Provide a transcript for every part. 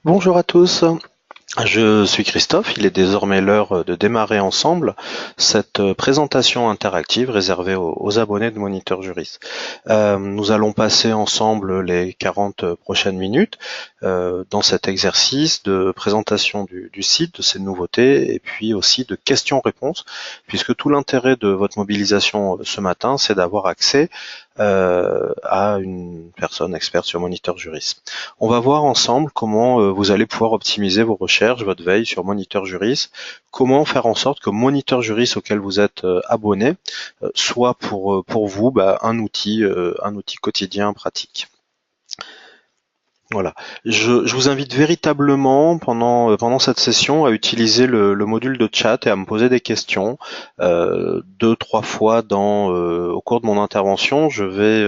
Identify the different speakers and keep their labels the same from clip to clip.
Speaker 1: Bonjour à tous, je suis Christophe, il est désormais l'heure de démarrer ensemble cette présentation interactive réservée aux abonnés de Moniteur Juris. Nous allons passer ensemble les 40 prochaines minutes dans cet exercice de présentation du site, de ses nouveautés et puis aussi de questions-réponses, puisque tout l'intérêt de votre mobilisation ce matin, c'est d'avoir accès à une personne experte sur Moniteur Juris. On va voir ensemble comment vous allez pouvoir optimiser vos recherches, votre veille sur Moniteur Juris, comment faire en sorte que Moniteur Juris auquel vous êtes abonné soit pour vous un outil quotidien pratique. Voilà. Je vous invite véritablement pendant cette session à utiliser le module de chat et à me poser des questions. Deux, trois fois au cours de mon intervention, je vais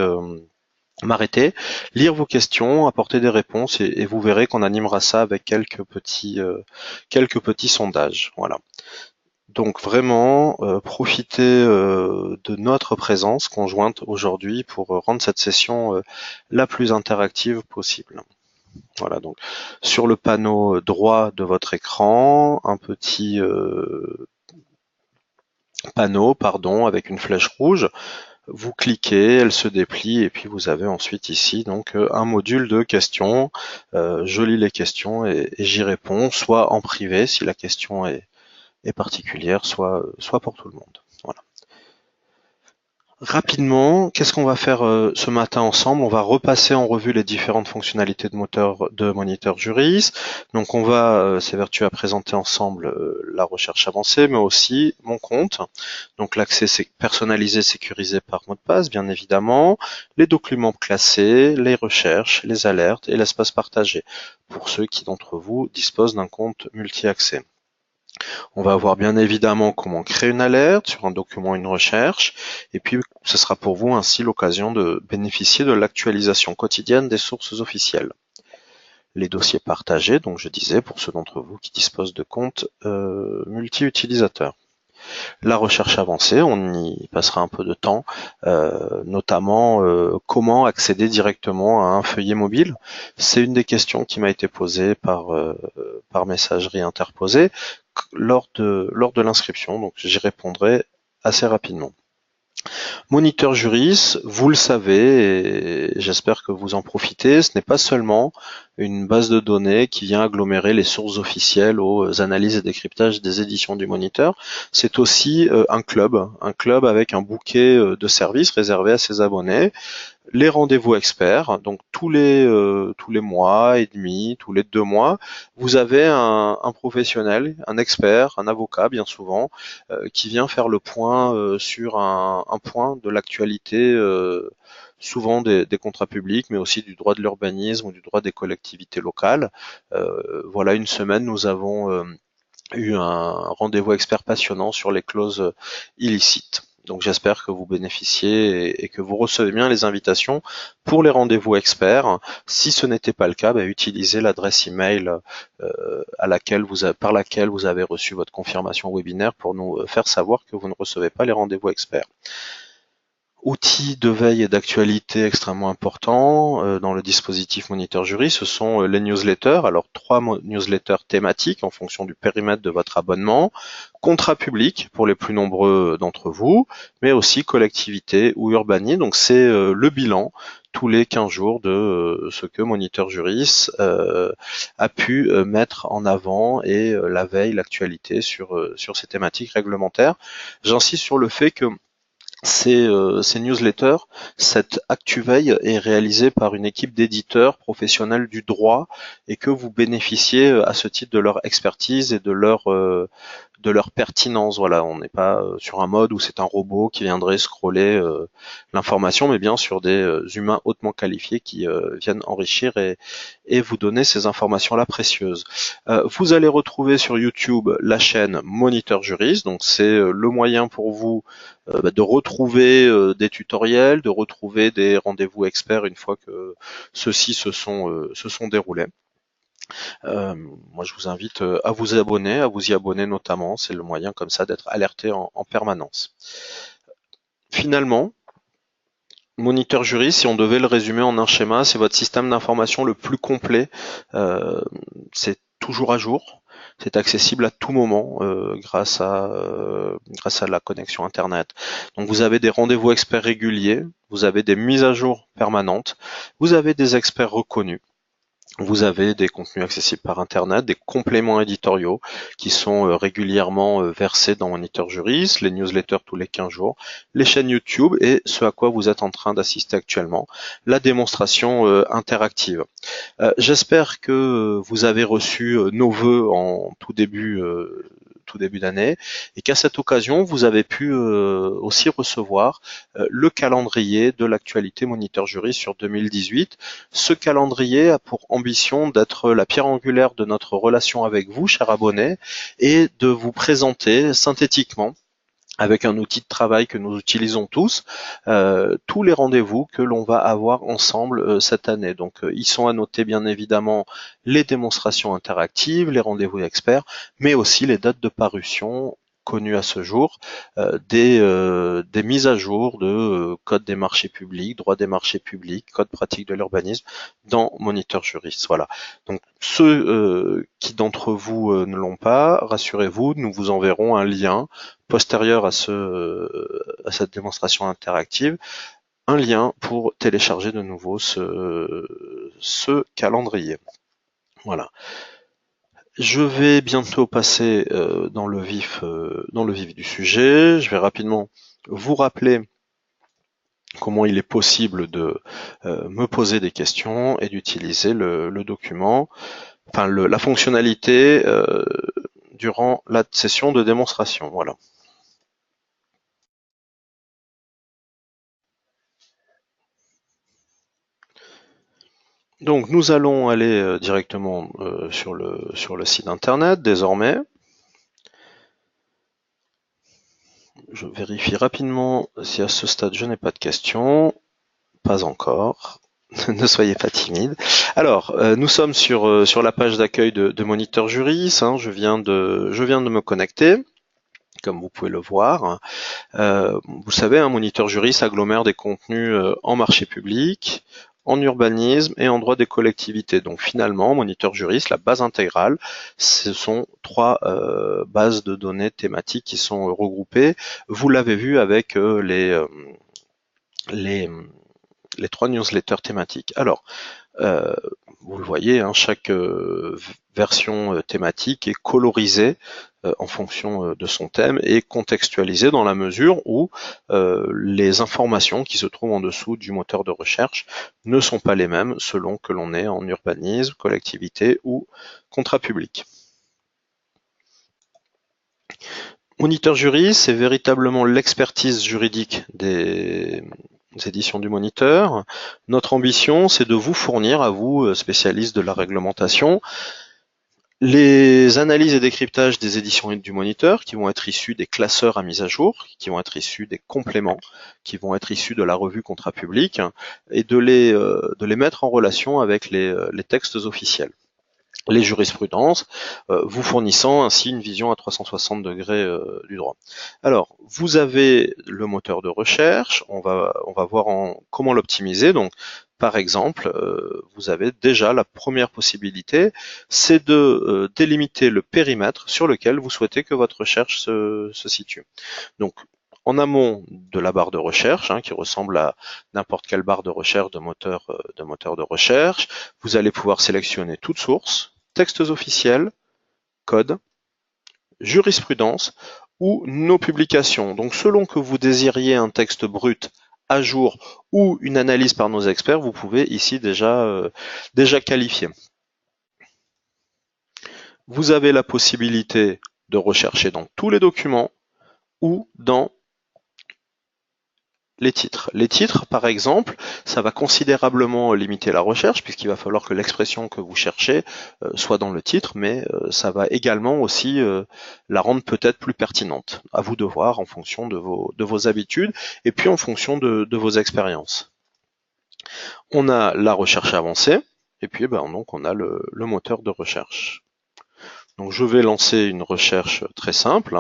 Speaker 1: m'arrêter, lire vos questions, apporter des réponses et vous verrez qu'on animera ça avec quelques petits sondages. Voilà. Donc vraiment, profitez de notre présence conjointe aujourd'hui pour rendre cette session la plus interactive possible. Voilà, donc sur le panneau droit de votre écran, un petit panneau, pardon, avec une flèche rouge. Vous cliquez, elle se déplie et puis vous avez ensuite ici donc un module de questions. Je lis les questions et j'y réponds, soit en privé si la question est particulière, soit pour tout le monde. Voilà. Rapidement, qu'est-ce qu'on va faire ce matin ensemble? On va repasser en revue les différentes fonctionnalités de Moniteur Juris. Donc on va s'évertuer à présenter ensemble la recherche avancée, mais aussi mon compte. Donc l'accès personnalisé, sécurisé par mot de passe, bien évidemment, les documents classés, les recherches, les alertes et l'espace partagé, pour ceux qui d'entre vous disposent d'un compte multi-accès. On va voir bien évidemment comment créer une alerte sur un document, une recherche, et puis ce sera pour vous ainsi l'occasion de bénéficier de l'actualisation quotidienne des sources officielles. Les dossiers partagés, donc je disais, pour ceux d'entre vous qui disposent de comptes multi-utilisateurs. La recherche avancée, on y passera un peu de temps, notamment comment accéder directement à un feuillet mobile. C'est une des questions qui m'a été posée par messagerie interposée lors de l'inscription, donc j'y répondrai assez rapidement. Moniteur Juris, vous le savez, et j'espère que vous en profitez, ce n'est pas seulement une base de données qui vient agglomérer les sources officielles aux analyses et décryptages des éditions du Moniteur, c'est aussi un club avec un bouquet de services réservés à ses abonnés, les rendez-vous experts, donc tous les mois et demi, tous les 2 mois, vous avez un professionnel, un expert, un avocat bien souvent, qui vient faire le point sur un point de l'actualité, souvent des contrats publics, mais aussi du droit de l'urbanisme ou du droit des collectivités locales. Voilà, une semaine, nous avons eu un rendez-vous expert passionnant sur les clauses illicites. Donc j'espère que vous bénéficiez et que vous recevez bien les invitations pour les rendez-vous experts. Si ce n'était pas le cas, utilisez l'adresse email par laquelle vous avez reçu votre confirmation webinaire pour nous faire savoir que vous ne recevez pas les rendez-vous experts. Outils de veille et d'actualité extrêmement importants dans le dispositif Moniteur Jury, ce sont les newsletters. Alors 3 newsletters thématiques en fonction du périmètre de votre abonnement, contrat public pour les plus nombreux d'entre vous, mais aussi collectivité ou urbanisme. Donc c'est le bilan tous les 15 jours de ce que Moniteur Juris a pu mettre en avant et la veille, l'actualité sur ces thématiques réglementaires. J'insiste sur le fait que ces newsletters, cette ActuVeille est réalisée par une équipe d'éditeurs professionnels du droit et que vous bénéficiez à ce titre de leur expertise et de leur pertinence. Voilà, on n'est pas sur un mode où c'est un robot qui viendrait scroller l'information, mais bien sur des humains hautement qualifiés qui viennent enrichir et vous donner ces informations-là précieuses. Vous allez retrouver sur YouTube la chaîne Moniteur Juris, donc c'est le moyen pour vous de retrouver des tutoriels, de retrouver des rendez-vous experts une fois que ceux-ci se sont déroulés. Moi, je vous invite à vous abonner, à vous y abonner notamment. C'est le moyen comme ça d'être alerté en permanence. Finalement, Moniteur Jury, si on devait le résumer en un schéma, c'est votre système d'information le plus complet. Euh, c'est toujours à jour. C'est accessible à tout moment grâce à la connexion Internet. Donc vous avez des rendez-vous experts réguliers, vous avez des mises à jour permanentes, vous avez des experts reconnus. Vous avez des contenus accessibles par Internet, des compléments éditoriaux qui sont régulièrement versés dans Moniteur Juris, les newsletters tous les 15 jours, les chaînes YouTube et ce à quoi vous êtes en train d'assister actuellement, la démonstration interactive. J'espère que vous avez reçu nos vœux en tout début d'année et qu'à cette occasion, vous avez pu aussi recevoir le calendrier de l'actualité Moniteur Jury sur 2018. Ce calendrier a pour ambition d'être la pierre angulaire de notre relation avec vous, chers abonnés, et de vous présenter synthétiquement avec un outil de travail que nous utilisons tous les rendez-vous que l'on va avoir ensemble cette année. Donc ils sont à noter bien évidemment les démonstrations interactives, les rendez-vous experts, mais aussi les dates de parution connues à ce jour, des mises à jour de code des marchés publics, droit des marchés publics, code pratique de l'urbanisme dans Moniteur Juriste. Voilà. Donc ceux qui d'entre vous ne l'ont pas, rassurez-vous, nous vous enverrons un lien postérieur à cette démonstration interactive, un lien pour télécharger de nouveau ce calendrier. Voilà. Je vais bientôt passer dans le vif du sujet. Je vais rapidement vous rappeler comment il est possible de me poser des questions et d'utiliser le document, enfin la fonctionnalité durant la session de démonstration. Voilà. Donc nous allons aller directement sur le site internet désormais. Je vérifie rapidement si à ce stade je n'ai pas de questions. Pas encore. Ne soyez pas timide. Alors, nous sommes sur la page d'accueil de Moniteur Juris. Hein. Je viens de me connecter, comme vous pouvez le voir. Vous savez, un Moniteur Juris agglomère des contenus en marché public, en urbanisme et en droit des collectivités. Donc finalement, Moniteur Juris, la base intégrale, ce sont trois bases de données thématiques qui sont regroupées. Vous l'avez vu avec les, les trois newsletters thématiques. Alors, vous le voyez, hein, chaque version thématique est colorisée en fonction de son thème et contextualisée dans la mesure où les informations qui se trouvent en dessous du moteur de recherche ne sont pas les mêmes selon que l'on est en urbanisme, collectivité ou contrat public. Moniteur Juris, c'est véritablement l'expertise juridique des éditions du Moniteur. Notre ambition, c'est de vous fournir, à vous, spécialistes de la réglementation, les analyses et décryptages des éditions du Moniteur, qui vont être issus des classeurs à mise à jour, qui vont être issus des compléments, qui vont être issus de la revue Contrat public, et de les mettre en relation avec les textes officiels, les jurisprudences, vous fournissant ainsi une vision à 360 degrés du droit. Alors, vous avez le moteur de recherche, on va voir comment l'optimiser. Donc, par exemple, vous avez déjà la première possibilité, c'est de délimiter le périmètre sur lequel vous souhaitez que votre recherche se situe. Donc, en amont de la barre de recherche, hein, qui ressemble à n'importe quelle barre de recherche de moteur de recherche, vous allez pouvoir sélectionner toute source, textes officiels, code, jurisprudence ou nos publications. Donc selon que vous désiriez un texte brut à jour ou une analyse par nos experts, vous pouvez ici déjà qualifier. Vous avez la possibilité de rechercher dans tous les documents ou dans les titres. Les titres, par exemple, ça va considérablement limiter la recherche puisqu'il va falloir que l'expression que vous cherchez soit dans le titre, mais ça va également aussi la rendre peut-être plus pertinente. À vous de voir en fonction de vos habitudes et puis en fonction de vos expériences. On a la recherche avancée et puis donc on a le moteur de recherche. Donc je vais lancer une recherche très simple.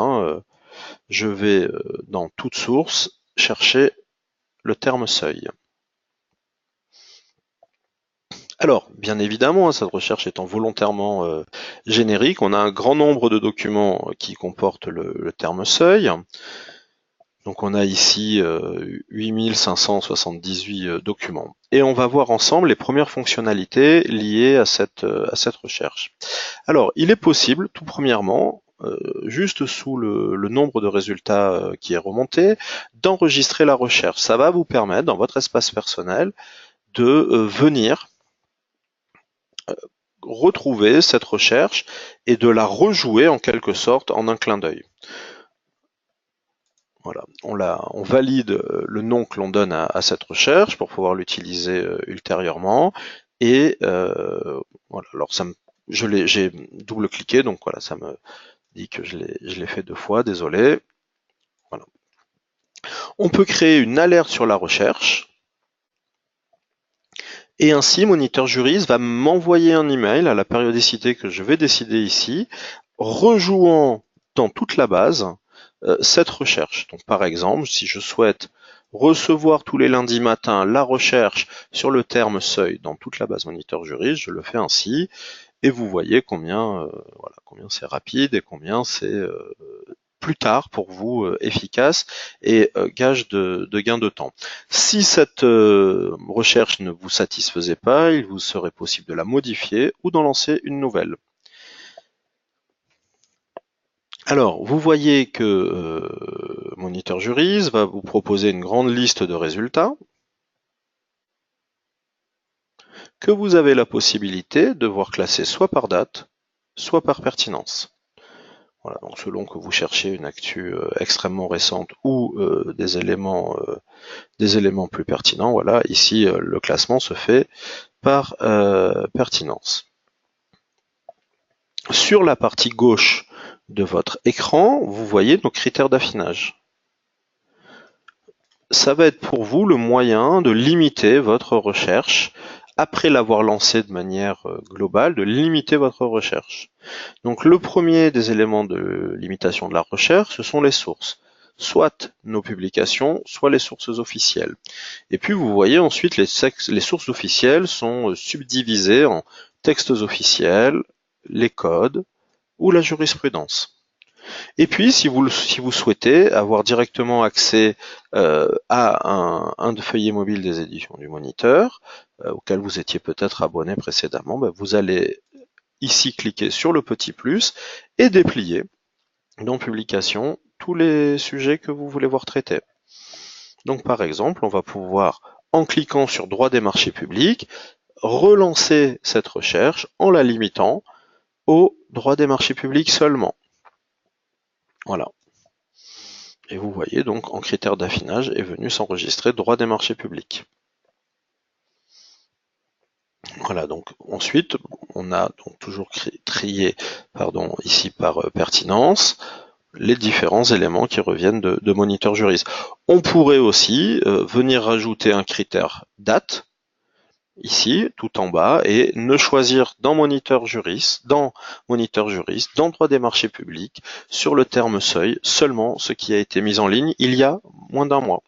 Speaker 1: Je vais dans toute source chercher le terme seuil. Alors, bien évidemment, cette recherche étant volontairement générique, on a un grand nombre de documents qui comportent le terme seuil. Donc on a ici 8578 documents. Et on va voir ensemble les premières fonctionnalités liées à cette recherche. Alors, il est possible, tout premièrement, juste sous le nombre de résultats qui est remonté, d'enregistrer la recherche. Ça va vous permettre, dans votre espace personnel, de venir retrouver cette recherche et de la rejouer en quelque sorte en un clin d'œil. Voilà, on valide le nom que l'on donne à cette recherche pour pouvoir l'utiliser ultérieurement. Et voilà, alors j'ai double-cliqué, donc voilà, ça me dit que je l'ai fait 2 fois, désolé. Voilà. On peut créer une alerte sur la recherche. Et ainsi, Moniteur Juris va m'envoyer un email à la périodicité que je vais décider ici, rejouant dans toute la base cette recherche. Donc par exemple, si je souhaite recevoir tous les lundis matins la recherche sur le terme seuil dans toute la base Moniteur Juris, je le fais ainsi, et vous voyez combien c'est rapide et combien c'est plus tard pour vous efficace et gage de gain de temps. Si cette recherche ne vous satisfaisait pas, il vous serait possible de la modifier ou d'en lancer une nouvelle. Alors, vous voyez que Moniteur Juris va vous proposer une grande liste de résultats que vous avez la possibilité de voir classer soit par date, soit par pertinence. Voilà, donc selon que vous cherchez une actu extrêmement récente ou des éléments plus pertinents, voilà, ici le classement se fait par pertinence. Sur la partie gauche de votre écran, vous voyez nos critères d'affinage. Ça va être pour vous le moyen de limiter votre recherche, après l'avoir lancée de manière globale, de limiter votre recherche. Donc le premier des éléments de limitation de la recherche, ce sont les sources. Soit nos publications, soit les sources officielles. Et puis vous voyez ensuite les sources officielles sont subdivisées en textes officiels, les codes ou la jurisprudence. Et puis, si vous souhaitez avoir directement accès à un feuillet mobile des éditions du Moniteur, auquel vous étiez peut-être abonné précédemment, vous allez ici cliquer sur le petit plus et déplier dans Publication tous les sujets que vous voulez voir traités. Donc par exemple, on va pouvoir, en cliquant sur Droit des marchés publics, relancer cette recherche en la limitant au droit des marchés publics seulement. Voilà. Et vous voyez donc en critère d'affinage est venu s'enregistrer droit des marchés publics. Voilà, donc ensuite on a donc toujours trié ici par pertinence les différents éléments qui reviennent de Moniteur Juris. On pourrait aussi venir rajouter un critère date ici, tout en bas, et ne choisir dans Moniteur Juris, dans droit des marchés publics, sur le terme seuil, seulement ce qui a été mis en ligne il y a moins d'un mois.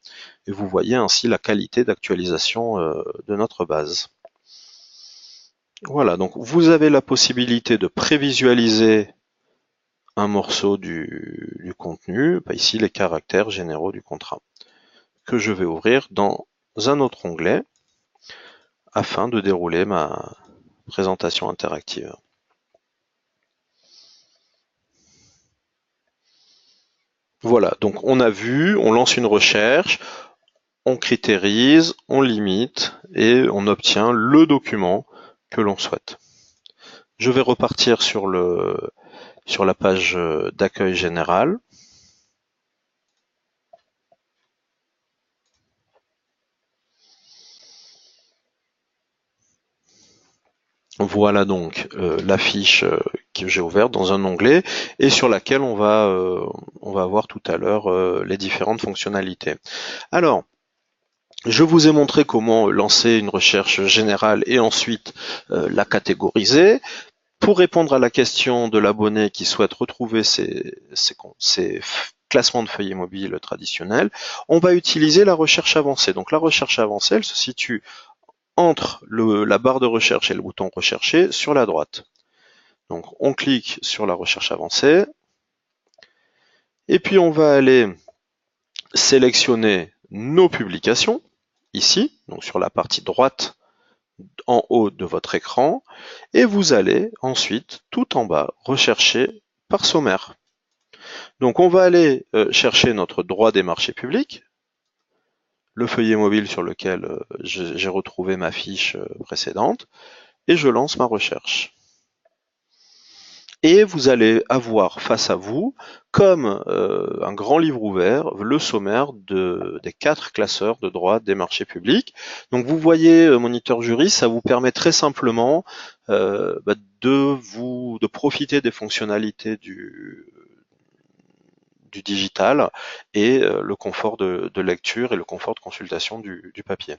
Speaker 1: Et vous voyez ainsi la qualité d'actualisation de notre base. Voilà, donc vous avez la possibilité de prévisualiser un morceau du contenu, ici les caractères généraux du contrat, que je vais ouvrir dans un autre onglet afin de dérouler ma présentation interactive. Voilà, donc on a vu, on lance une recherche, on critérise, on limite et on obtient le document que l'on souhaite. Je vais repartir sur la page d'accueil général. Voilà donc la fiche que j'ai ouverte dans un onglet et sur laquelle on va voir tout à l'heure les différentes fonctionnalités. Alors, je vous ai montré comment lancer une recherche générale et ensuite la catégoriser. Pour répondre à la question de l'abonné qui souhaite retrouver ses classements de feuillets mobiles traditionnels, on va utiliser la recherche avancée. Donc la recherche avancée, elle se situe entre la barre de recherche et le bouton rechercher sur la droite. Donc on clique sur la recherche avancée, et puis on va aller sélectionner nos publications, ici, donc sur la partie droite en haut de votre écran, et vous allez ensuite, tout en bas, rechercher par sommaire. Donc on va aller chercher notre droit des marchés publics, le feuillet mobile sur lequel j'ai retrouvé ma fiche précédente, et je lance ma recherche. Et vous allez avoir face à vous, comme un grand livre ouvert, le sommaire des 4 classeurs de droit des marchés publics. Donc vous voyez, Moniteur Juriste, ça vous permet très simplement de profiter des fonctionnalités du digital et le confort de lecture et le confort de consultation du papier.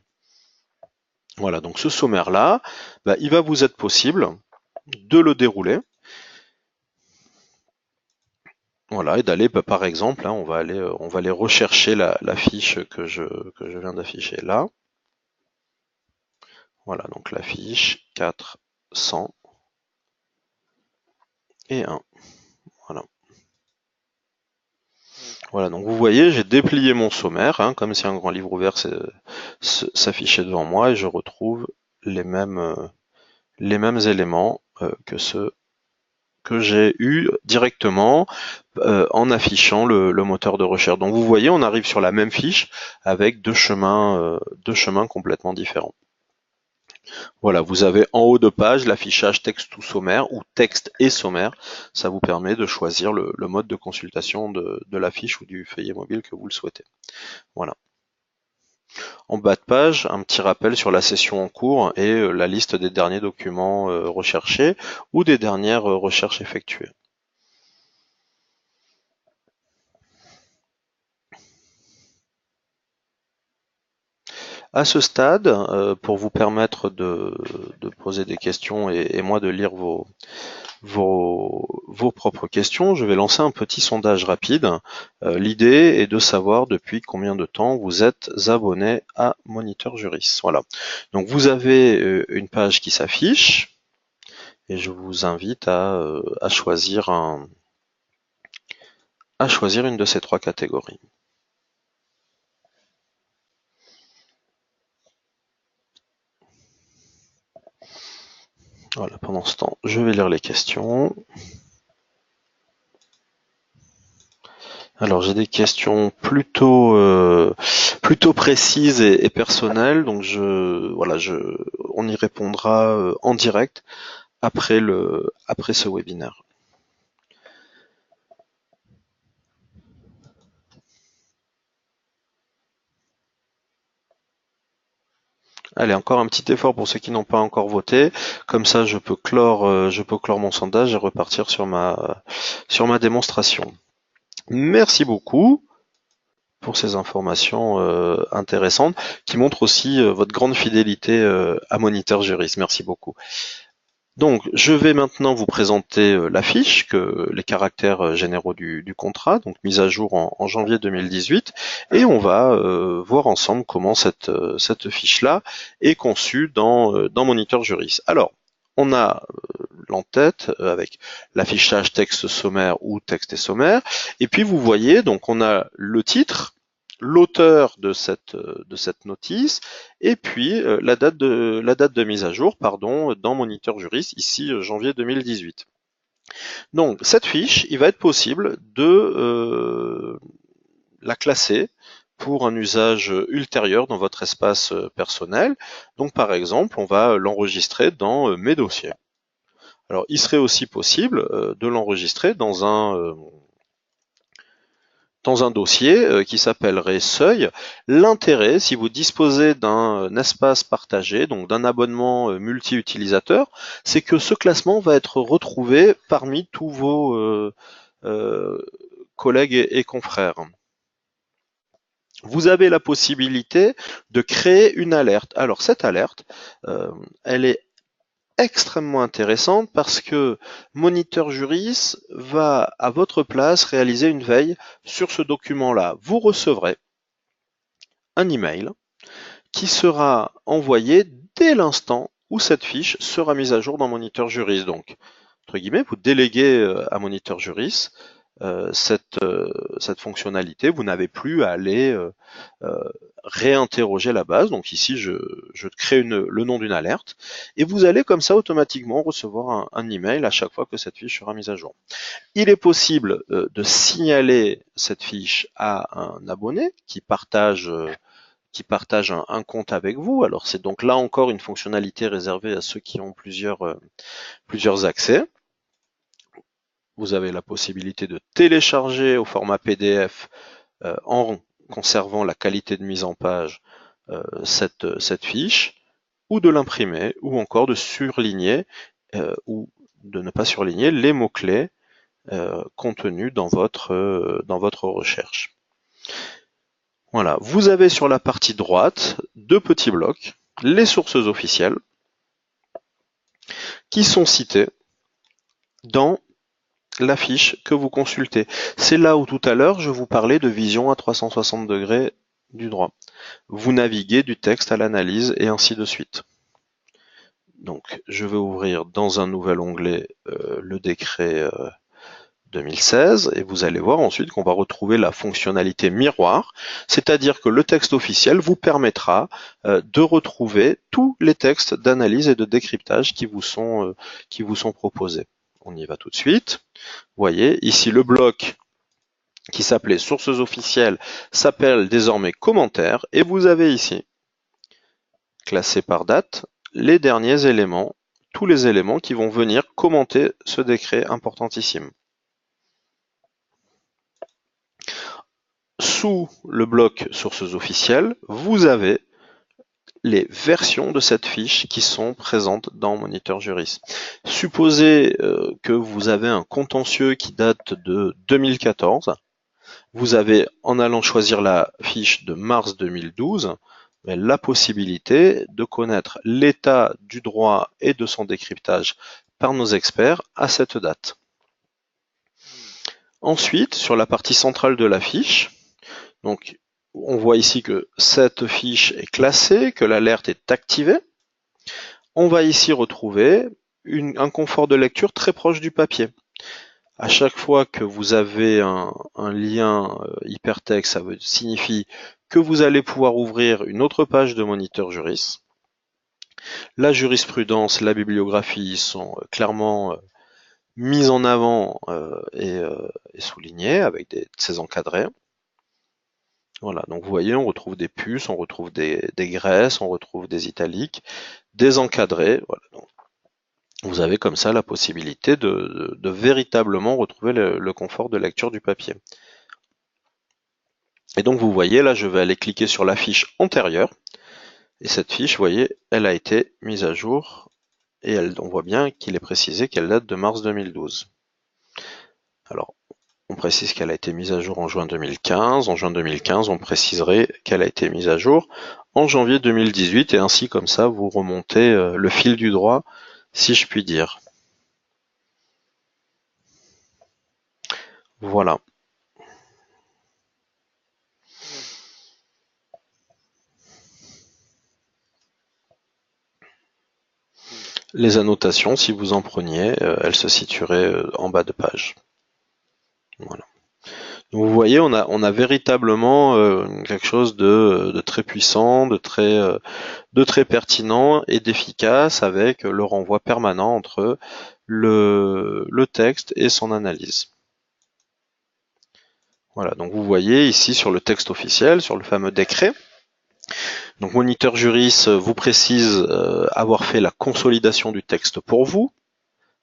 Speaker 1: Voilà, donc ce sommaire-là, il va vous être possible de le dérouler. Voilà, et d'aller, par exemple, on va aller rechercher la fiche que je viens d'afficher là. Voilà, donc la fiche 401. Voilà. Voilà, donc vous voyez, j'ai déplié mon sommaire, comme si un grand livre ouvert s'affichait devant moi, et je retrouve les mêmes éléments que ceux que j'ai eu directement en affichant le moteur de recherche. Donc vous voyez, on arrive sur la même fiche avec deux chemins complètement différents. Voilà, vous avez en haut de page l'affichage texte ou sommaire ou texte et sommaire. Ça vous permet de choisir le mode de consultation de la fiche ou du feuillet mobile que vous le souhaitez. Voilà. En bas de page, un petit rappel sur la session en cours et la liste des derniers documents recherchés ou des dernières recherches effectuées. À ce stade, pour vous permettre de poser des questions et moi de lire vos propres questions, je vais lancer un petit sondage rapide. L'idée est de savoir depuis combien de temps vous êtes abonné à Moniteur Juriste. Voilà. Donc vous avez une page qui s'affiche et je vous invite à choisir une de ces 3 catégories. Voilà, pendant ce temps, je vais lire les questions. Alors j'ai des questions plutôt précises et personnelles, donc on y répondra en direct après ce webinaire. Allez, encore un petit effort pour ceux qui n'ont pas encore voté. Comme ça, je peux clore mon sondage et repartir sur ma démonstration. Merci beaucoup pour ces informations intéressantes qui montrent aussi votre grande fidélité à Moniteur Juriste. Merci beaucoup. Donc, je vais maintenant vous présenter la fiche, les caractères généraux du contrat, donc mise à jour en janvier 2018, et on va voir ensemble comment cette fiche-là est conçue dans Moniteur Juriste. Alors, on a l'entête avec l'affichage texte sommaire ou texte et sommaire, et puis vous voyez, donc on a le titre, l'auteur de cette notice, et puis la date de mise à jour, dans Moniteur Juriste, ici janvier 2018. Donc cette fiche, il va être possible de la classer pour un usage ultérieur dans votre espace personnel. Donc par exemple, on va l'enregistrer dans mes dossiers. Alors il serait aussi possible de l'enregistrer dans un dossier qui s'appellerait Seuil. L'intérêt, si vous disposez d'un espace partagé, donc d'un abonnement multi-utilisateur, c'est que ce classement va être retrouvé parmi tous vos collègues et confrères. Vous avez la possibilité de créer une alerte. Alors cette alerte, elle est extrêmement intéressante parce que Moniteur Juriste va à votre place réaliser une veille sur ce document-là. Vous recevrez un email qui sera envoyé dès l'instant où cette fiche sera mise à jour dans Moniteur Juris. Donc, entre guillemets, vous déléguez à Moniteur Juris cette fonctionnalité. Vous n'avez plus à aller réinterroger la base. Donc ici, je crée le nom d'une alerte et vous allez comme ça automatiquement recevoir un email à chaque fois que cette fiche sera mise à jour. Il est possible de signaler cette fiche à un abonné qui partage un compte avec vous. Alors c'est donc là encore une fonctionnalité réservée à ceux qui ont plusieurs accès. Vous avez la possibilité de télécharger au format PDF en conservant la qualité de mise en page cette fiche, ou de l'imprimer, ou encore de surligner ou de ne pas surligner les mots-clés contenus dans votre recherche. Voilà, vous avez sur la partie droite deux petits blocs, les sources officielles, qui sont citées dans la fiche que vous consultez. C'est là où tout à l'heure je vous parlais de vision à 360 degrés du droit. Vous naviguez du texte à l'analyse et ainsi de suite. Donc je vais ouvrir dans un nouvel onglet le décret 2016 et vous allez voir ensuite qu'on va retrouver la fonctionnalité miroir, c'est-à-dire que le texte officiel vous permettra de retrouver tous les textes d'analyse et de décryptage qui vous sont proposés. On y va tout de suite. Vous voyez, ici le bloc qui s'appelait sources officielles s'appelle désormais commentaires et vous avez ici, classé par date, les derniers éléments, tous les éléments qui vont venir commenter ce décret importantissime. Sous le bloc sources officielles, vous avez les versions de cette fiche qui sont présentes dans Moniteur Juris. Supposez que vous avez un contentieux qui date de 2014. Vous avez, en allant choisir la fiche de mars 2012, la possibilité de connaître l'état du droit et de son décryptage par nos experts à cette date. Ensuite, sur la partie centrale de la fiche, donc on voit ici que cette fiche est classée, que l'alerte est activée. On va ici retrouver un confort de lecture très proche du papier. À chaque fois que vous avez un lien hypertexte, ça signifie que vous allez pouvoir ouvrir une autre page de Moniteur Juris. La jurisprudence, la bibliographie sont clairement mises en avant et soulignées avec ces encadrés. Voilà, donc vous voyez, on retrouve des puces, on retrouve des graisses, on retrouve des italiques, des encadrés. Voilà, donc vous avez comme ça la possibilité de véritablement retrouver le confort de lecture du papier. Et donc vous voyez, là je vais aller cliquer sur la fiche antérieure, et cette fiche, vous voyez, elle a été mise à jour, et on voit bien qu'il est précisé qu'elle date de mars 2012. Alors, on précise qu'elle a été mise à jour en juin 2015. En juin 2015, on préciserait qu'elle a été mise à jour en janvier 2018, et ainsi comme ça, vous remontez le fil du droit, si je puis dire. Voilà. Les annotations, si vous en preniez, elles se situeraient en bas de page. Voilà. Donc vous voyez, on a véritablement quelque chose de très puissant, de très pertinent et d'efficace, avec le renvoi permanent entre le texte et son analyse. Voilà, donc vous voyez ici sur le texte officiel, sur le fameux décret. Donc Moniteur Juris vous précise avoir fait la consolidation du texte pour vous.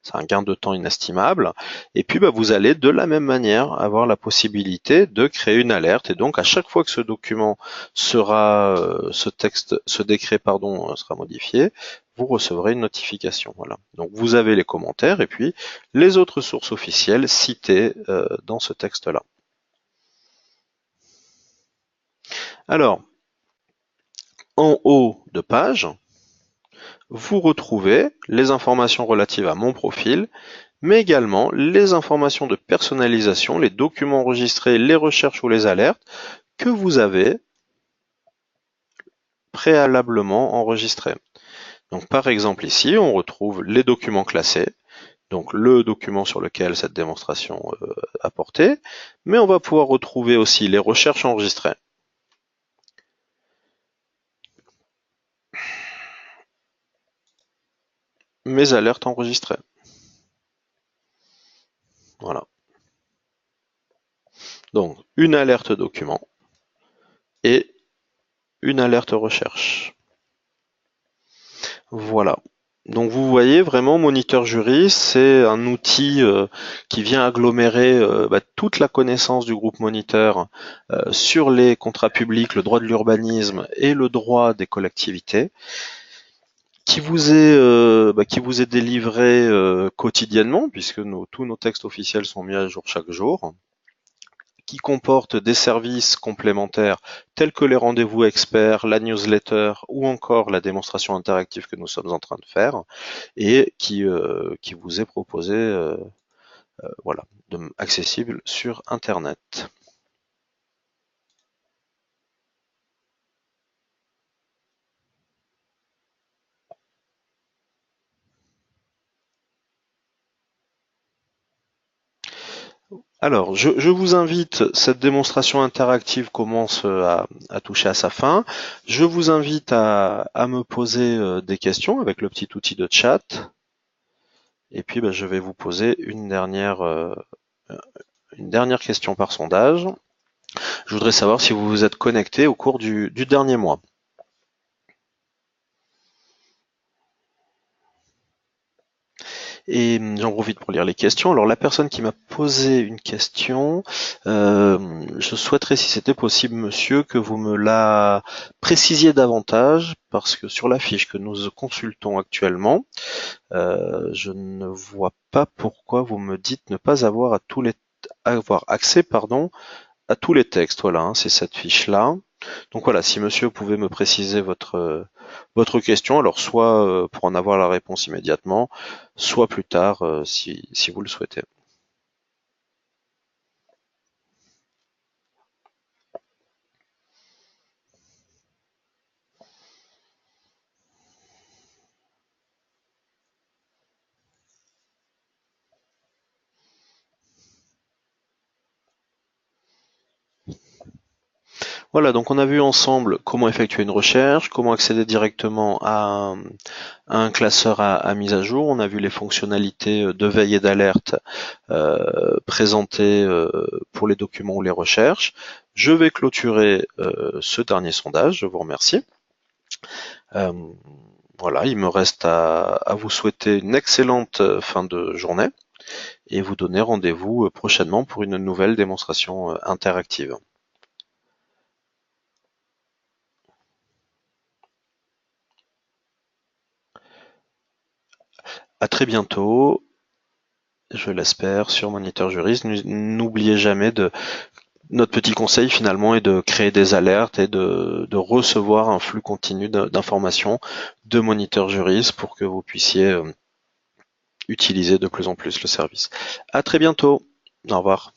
Speaker 1: C'est un gain de temps inestimable. Et puis vous allez de la même manière avoir la possibilité de créer une alerte. Et donc à chaque fois que ce document sera, ce décret sera modifié, vous recevrez une notification. Voilà. Donc vous avez les commentaires et puis les autres sources officielles citées dans ce texte-là. Alors, en haut de page, vous retrouvez les informations relatives à mon profil, mais également les informations de personnalisation, les documents enregistrés, les recherches ou les alertes que vous avez préalablement enregistrés. Donc par exemple ici, on retrouve les documents classés, donc le document sur lequel cette démonstration a porté, mais on va pouvoir retrouver aussi les recherches enregistrées, mes alertes enregistrées. Voilà. Donc une alerte document et une alerte recherche. Voilà. Donc vous voyez vraiment Moniteur Jury, c'est un outil qui vient agglomérer toute la connaissance du groupe Moniteur sur les contrats publics, le droit de l'urbanisme et le droit des collectivités, qui vous est délivré quotidiennement, puisque tous nos textes officiels sont mis à jour chaque jour, qui comporte des services complémentaires tels que les rendez-vous experts, la newsletter ou encore la démonstration interactive que nous sommes en train de faire et qui vous est proposé voilà, accessible sur Internet. Alors, je vous invite, cette démonstration interactive commence à toucher à sa fin. Je vous invite à me poser des questions avec le petit outil de chat. Et puis, je vais vous poser une dernière question par sondage. Je voudrais savoir si vous vous êtes connecté au cours du dernier mois. Et j'en profite pour lire les questions. Alors la personne qui m'a posé une question, je souhaiterais, si c'était possible, monsieur, que vous me la précisiez davantage, parce que sur la fiche que nous consultons actuellement, je ne vois pas pourquoi vous me dites ne pas avoir avoir accès, pardon, à tous les textes. Voilà, hein, c'est cette fiche-là. Donc voilà, si monsieur pouvait me préciser votre question, alors soit pour en avoir la réponse immédiatement, soit plus tard si vous le souhaitez. Voilà, donc on a vu ensemble comment effectuer une recherche, comment accéder directement à un classeur à mise à jour. On a vu les fonctionnalités de veille et d'alerte présentées pour les documents ou les recherches. Je vais clôturer ce dernier sondage. Je vous remercie. Euh, voilà, il me reste à vous souhaiter une excellente fin de journée et vous donner rendez-vous prochainement pour une nouvelle démonstration interactive. À très bientôt, je l'espère, sur Moniteur Juriste. N'oubliez jamais notre petit conseil finalement est de créer des alertes et de recevoir un flux continu d'informations de Moniteur Juriste pour que vous puissiez utiliser de plus en plus le service. À très bientôt. Au revoir.